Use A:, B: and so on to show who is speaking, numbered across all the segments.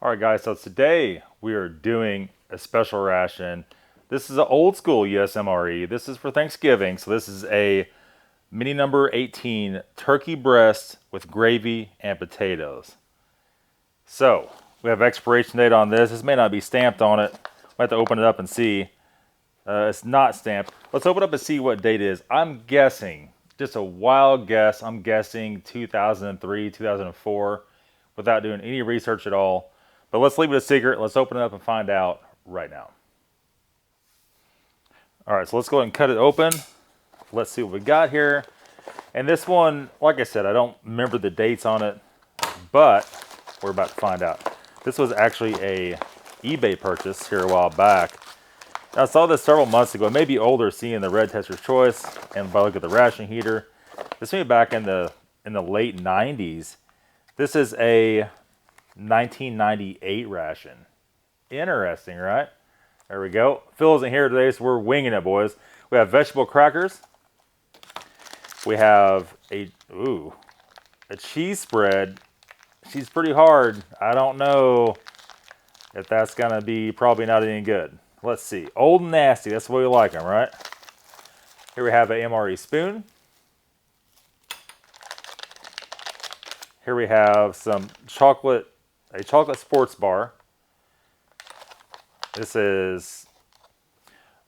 A: All right, guys, so today we are doing a special ration. This is an old school US MRE. This is for Thanksgiving. So this is a mini number 18 turkey breast with gravy and potatoes. So we have expiration date on this. This may not be stamped on it. We have to open it up and see. It's not stamped. Let's open up and see what date it is. I'm guessing, just a wild guess, I'm guessing 2003, 2004, without doing any research at all. But let's leave it a secret. Let's open it up and find out right now. All right, so let's go ahead and cut it open. Let's see what we got here. And this one, like I said, I don't remember the dates on it, but we're about to find out. This was actually a eBay purchase here a while back. I saw this several months ago. It may be older, seeing the red Tester's Choice, and if I look at the ration heater, this may be back in the late 90s. This is a 1998 ration. Interesting, right? There we go. Phil isn't here today, so we're winging it, boys. We have vegetable crackers. We have a cheese spread. She's pretty hard. I don't know if that's gonna be probably not any good. Let's see. Old and nasty. That's the way we like them, right? Here we have an MRE spoon. Here we have some chocolate, a chocolate sports bar. This is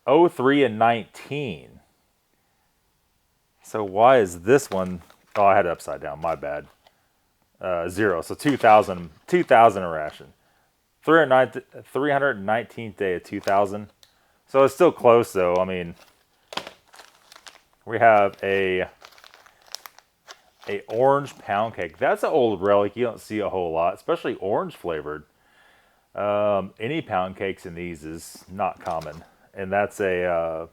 A: 03 and 19. So why is this one? Oh, I had it upside down. My bad. 0. So 2000 a ration. 319th day of 2000. So it's still close, though. I mean, we have a orange pound cake. That's an old relic. You don't see a whole lot, especially orange flavored. Any pound cakes in these is not common. And that's a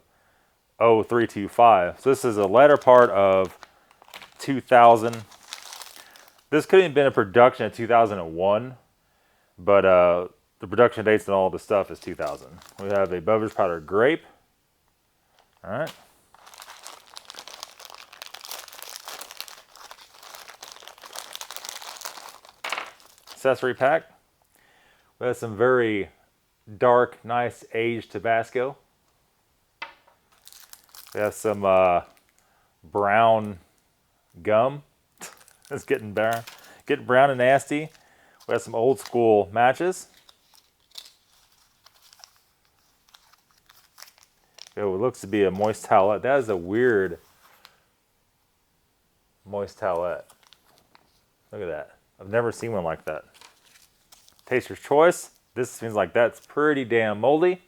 A: 0325. So this is a latter part of 2000. This could have been a production in 2001. But the production dates and all the stuff is 2000. We have a beverage powder grape. All right. Accessory pack. We have some very dark, nice aged Tabasco. We have some brown gum. It's getting brown and nasty. We have some old school matches. Oh, it looks to be a moist towelette. That is a weird moist towelette. Look at that. I've never seen one like that. Taster's Choice. This seems like that's pretty damn moldy.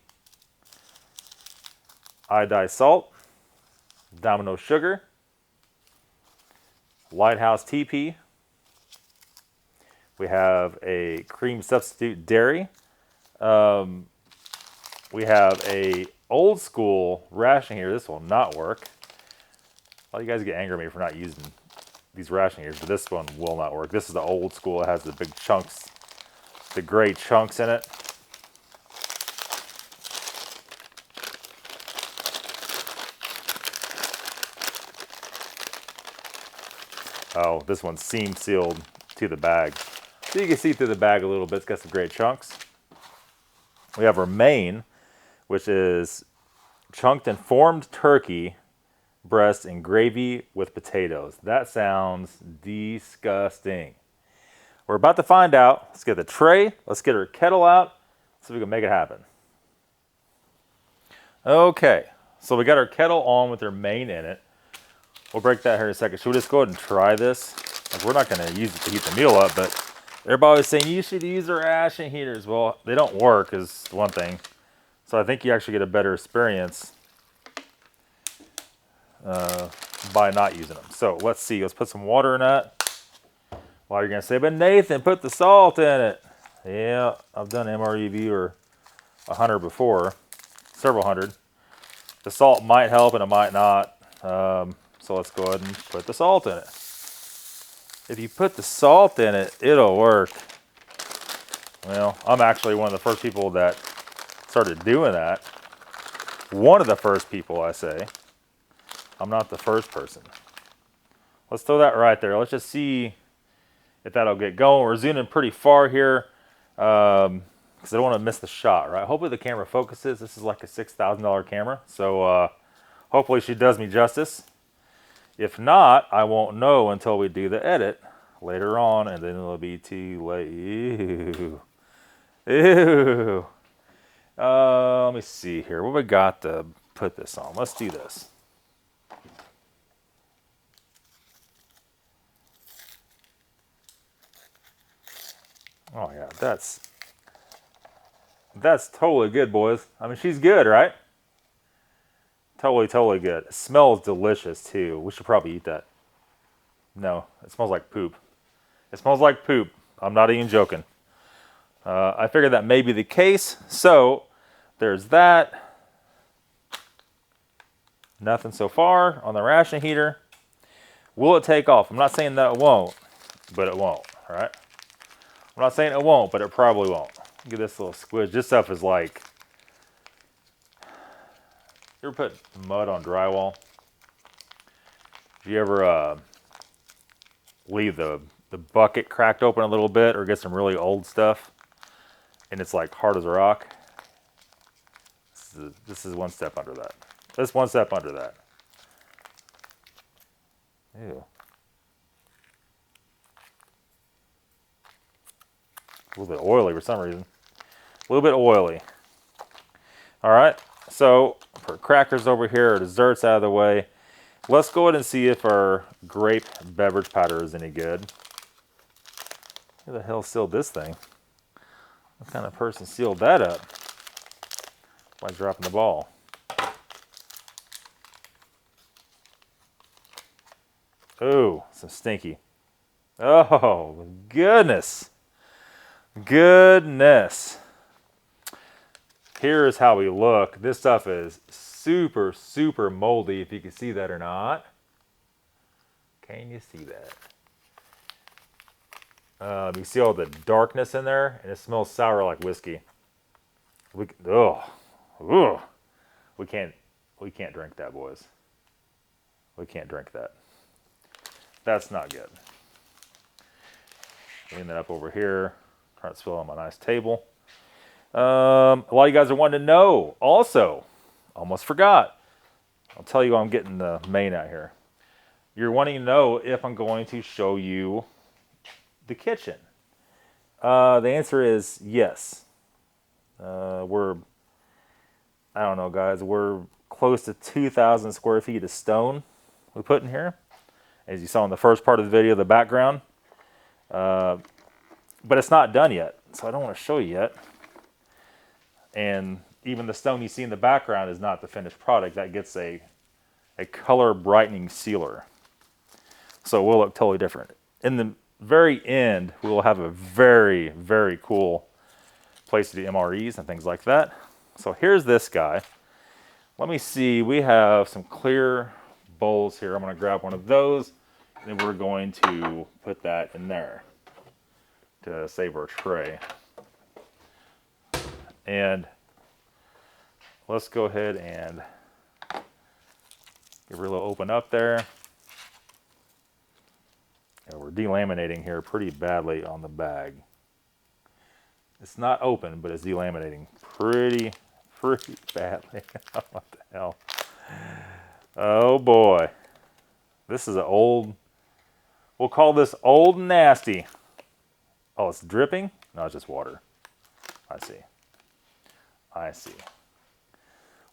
A: Iodized salt. Domino sugar. Lighthouse TP. We have a cream substitute dairy. We have a old school ration here. This will not work. A lot of you guys get angry at me for not using these ration heaters, but this one will not work. This is the old school. It has the big chunks, the gray chunks in it. Oh, this one's seam sealed to the bag. So you can see through the bag a little bit. It's got some great chunks. We have our main, which is chunked and formed turkey breast and gravy with potatoes. That sounds disgusting. We're about to find out. Let's get the tray. Let's get our kettle out so we can make it happen. Okay, so we got our kettle on with our main in it. We'll break that here in a second. Should we just go ahead and try this? Like, we're not going to use it to heat the meal up, but everybody was saying you should use the ration heaters. Well, they don't work is one thing. So I think you actually get a better experience by not using them. So let's see. Let's put some water in that. Well, you're going to say, but Nathan, put the salt in it. Yeah, I've done MRE or 100 before. Several hundred. The salt might help and it might not. So let's go ahead and put the salt in it. If you put the salt in it, it'll work. Well, I'm actually one of the first people that started doing that. One of the first people, I say. I'm not the first person. Let's throw that right there. Let's just see if that'll get going. We're zooming pretty far here. because I don't want to miss the shot, right? Hopefully the camera focuses. This is like a $6,000 camera, so hopefully she does me justice. If not, I won't know until we do the edit later on, and then it'll be too late. Ew. Ew. Let me see here. What we got to put this on? Let's do this. Oh yeah, that's totally good, boys. I mean, she's good, right? Totally good. It smells delicious too. We should probably eat that. No, it smells like poop. It smells like poop. I'm not even joking. I figured that may be the case, so there's that. Nothing so far on the ration heater. Will it take off? I'm not saying that it won't, but it won't, all right? I'm not saying it won't, but it probably won't. Look at this little squish. This stuff is like, you ever put mud on drywall? Do you ever leave the bucket cracked open a little bit or get some really old stuff and it's like hard as a rock? This is one step under that. This one step under that. Ew. A little bit oily for some reason. A little bit oily. All right, so for crackers over here, our desserts out of the way, let's go ahead and see if our grape beverage powder is any good. Who the hell sealed this thing? What kind of person sealed that up by dropping the ball? Oh, some stinky. Oh, goodness. Goodness. Here is how we look. This stuff is super, super moldy, if you can see that or not. Can you see that? You see all the darkness in there, and it smells sour like whiskey. We can't drink that, boys. We can't drink that. That's not good. Clean that up over here. Try to spill on my nice table. A lot of you guys are wanting to know. Also, almost forgot. I'll tell you I'm getting the main out here. You're wanting to know if I'm going to show you the kitchen. The answer is yes. I don't know, guys. We're close to 2,000 square feet of stone we put in here. As you saw in the first part of the video, the background. But it's not done yet, so I don't want to show you yet. And even the stone you see in the background is not the finished product. That gets a color brightening sealer. So it will look totally different. In the very end, we will have a very, very cool place to do MREs and things like that. So here's this guy. Let me see, we have some clear bowls here. I'm going to grab one of those, and then we're going to put that in there to save our tray. And let's go ahead and give her a little open up there. And we're delaminating here pretty badly on the bag. It's not open, but it's delaminating pretty badly. What the hell? Oh boy. This is an old, we'll call this old nasty. Oh, it's dripping? No, it's just water. I see. I see.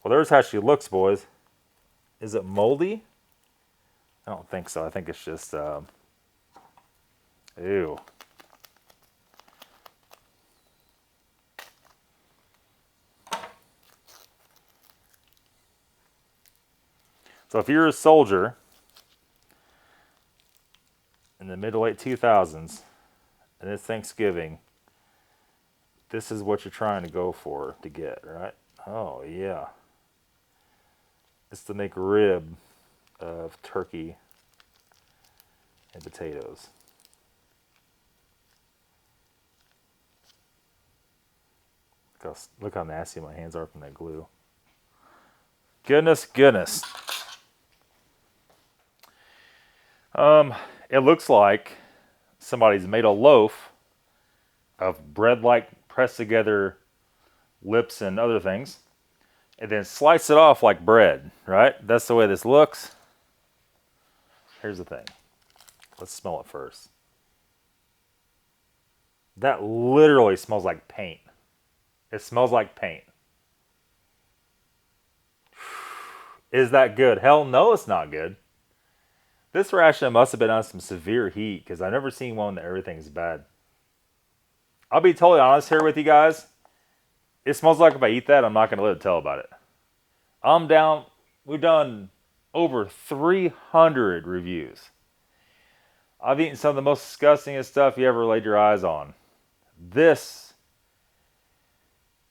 A: Well, there's how she looks, boys. Is it moldy? I don't think so. I think it's just, ew. So if you're a soldier in the mid to late 2000s, and it's Thanksgiving, this is what you're trying to go for to get, right? Oh, yeah. It's to make rib of turkey and potatoes. Look how nasty my hands are from that glue. Goodness. It looks like somebody's made a loaf of bread-like pressed together lips and other things, and then slice it off like bread, right? That's the way this looks. Here's the thing. Let's smell it first. That literally smells like paint. It smells like paint. Is that good? Hell no, it's not good. This ration must have been on some severe heat because I've never seen one that everything's bad. I'll be totally honest here with you guys. It smells like if I eat that, I'm not going to live to tell about it. I'm down. We've done over 300 reviews. I've eaten some of the most disgustingest stuff you ever laid your eyes on. This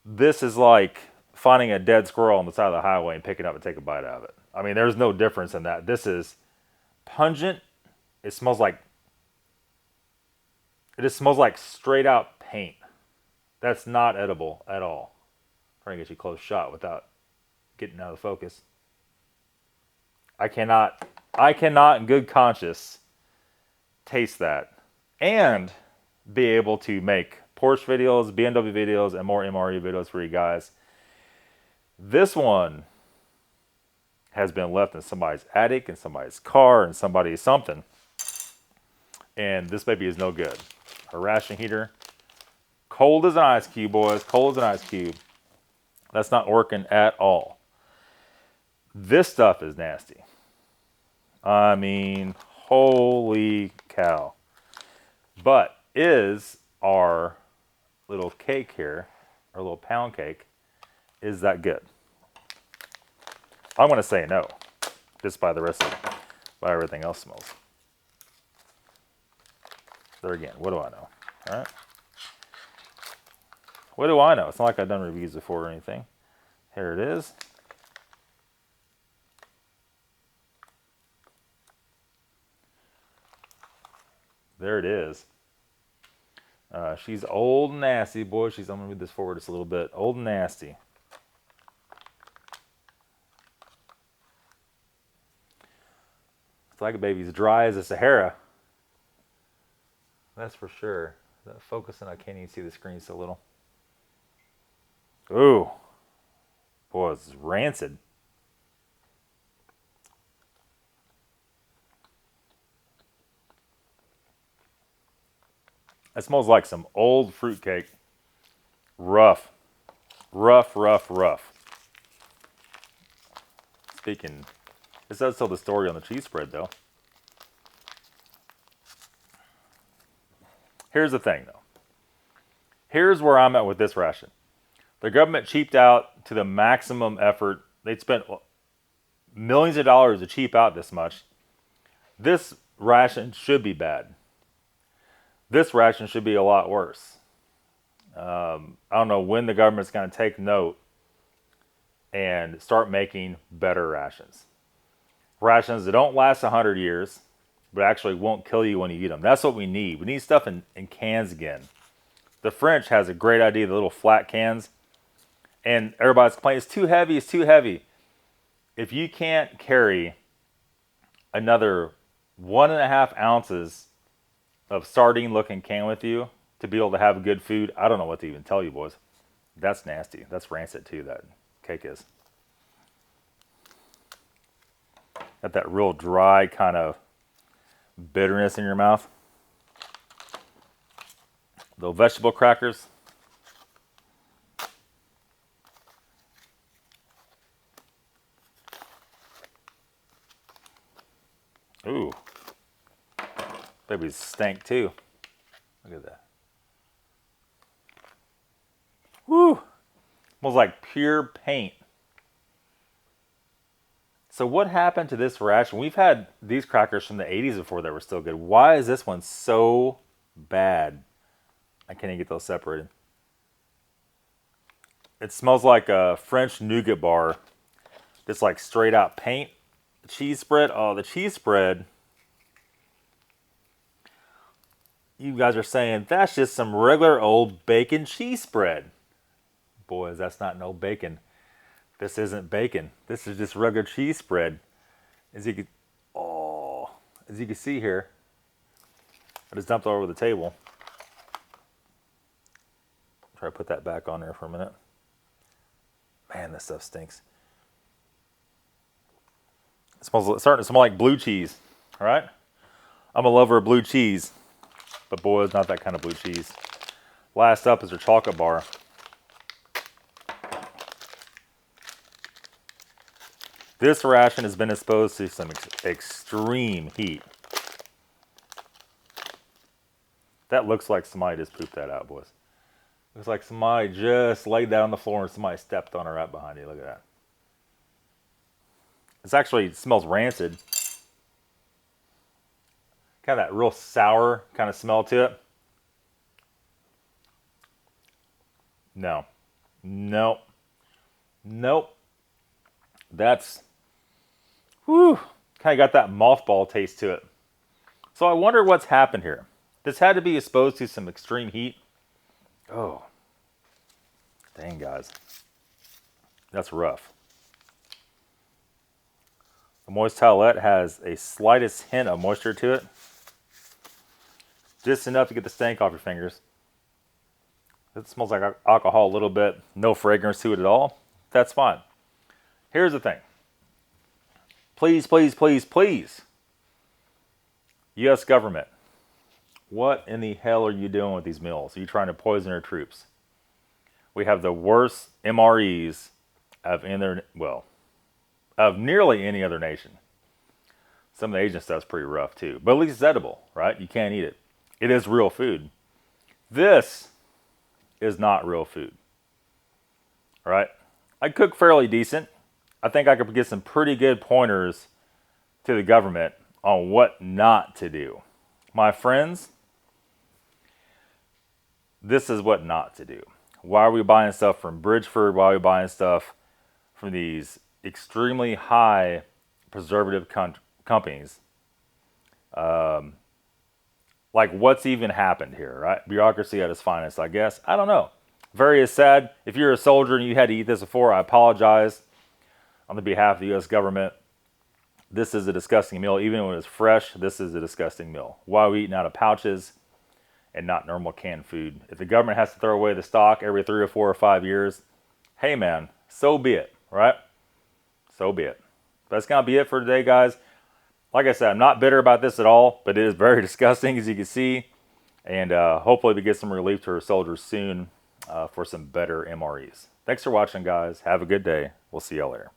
A: is like finding a dead squirrel on the side of the highway and picking up and take a bite out of it. I mean, there's no difference in that. This is pungent. It just smells like straight out paint. That's not edible at all. I'm trying to get you a close shot without getting out of focus. I cannot in good conscience taste that and be able to make Porsche videos, BMW videos, and more MRE videos for you guys. This one has been left in somebody's attic, in somebody's car, in somebody's something. And this baby is no good. A ration heater. Cold as an ice cube, boys. Cold as an ice cube. That's not working at all. This stuff is nasty. I mean, holy cow. But is our little cake here, our little pound cake, is that good? I'm going to say no, just by the rest of it, by everything else smells. There again, what do I know? All right. What do I know? It's not like I've done reviews before or anything. Here it is. There it is. She's old and nasty, boy. I'm going to move this forward just a little bit. Old and nasty. It's like a baby's dry as a Sahara. That's for sure. That focusing, I can't even see the screen so little. Ooh. Boy, it's rancid. It smells like some old fruitcake. Rough. Rough, rough, rough. Speaking, this does tell the story on the cheese spread, though. Here's the thing, though. Here's where I'm at with this ration. The government cheaped out to the maximum effort. They'd spent millions of dollars to cheap out this much. This ration should be bad. This ration should be a lot worse. I don't know when the government's going to take note and start making better rations. Rations that don't last 100 years, but actually won't kill you when you eat them. That's what we need. We need stuff in cans again. The French has a great idea, the little flat cans. And everybody's complaining, it's too heavy, it's too heavy. If you can't carry another 1.5 ounces of sardine-looking can with you to be able to have good food, I don't know what to even tell you, boys. That's nasty. That's rancid, too, that cake is. Got that real dry kind of bitterness in your mouth. Little vegetable crackers. Ooh. Babies stank too. Look at that. Woo! Smells like pure paint. So what happened to this ration? We've had these crackers from the 80s before that were still good. Why is this one so bad? I can't even get those separated. It smells like a French nougat bar. Just like straight out paint. The cheese spread. Oh, the cheese spread. You guys are saying that's just some regular old bacon cheese spread. Boys, that's not no bacon. This isn't bacon. This is just regular cheese spread. As you can see here, I just dumped all over the table. Try to put that back on there for a minute. Man, this stuff stinks. It's starting to smell like blue cheese. All right? I'm a lover of blue cheese, but boy, it's not that kind of blue cheese. Last up is our chocolate bar. This ration has been exposed to some extreme heat. That looks like somebody just pooped that out, boys. Looks like somebody just laid that on the floor and somebody stepped on it right behind you. Look at that. It smells rancid. Kind of that real sour kind of smell to it. No. Nope. Nope. That's, whew, kind of got that mothball taste to it. So I wonder what's happened here. This had to be exposed to some extreme heat. Oh. Dang, guys. That's rough. The moist towelette has a slightest hint of moisture to it. Just enough to get the stank off your fingers. It smells like alcohol a little bit. No fragrance to it at all. That's fine. Here's the thing. Please, please, please, please. U.S. government. What in the hell are you doing with these meals? Are you trying to poison our troops? We have the worst MREs of nearly any other nation. Some of the Asian stuff's pretty rough too. But at least it's edible, right? You can't eat it. It is real food. This is not real food. All right? I cook fairly decent. I think I could get some pretty good pointers to the government on what not to do. My friends, this is what not to do. Why are we buying stuff from Bridgeford? Why are we buying stuff from these extremely high preservative companies? Like, what's even happened here, right? Bureaucracy at its finest, I guess. I don't know. Very sad. If you're a soldier and you had to eat this before, I apologize on the behalf of the U.S. government. This is a disgusting meal. Even when it's fresh, this is a disgusting meal. Why are we eating out of pouches and not normal canned food? If the government has to throw away the stock every 3 or 4 or 5 years, hey man, so be it, right? So be it. That's going to be it for today, guys. Like I said, I'm not bitter about this at all, but it is very disgusting, as you can see. And hopefully we get some relief to our soldiers soon for some better MREs. Thanks for watching, guys. Have a good day. We'll see y'all later.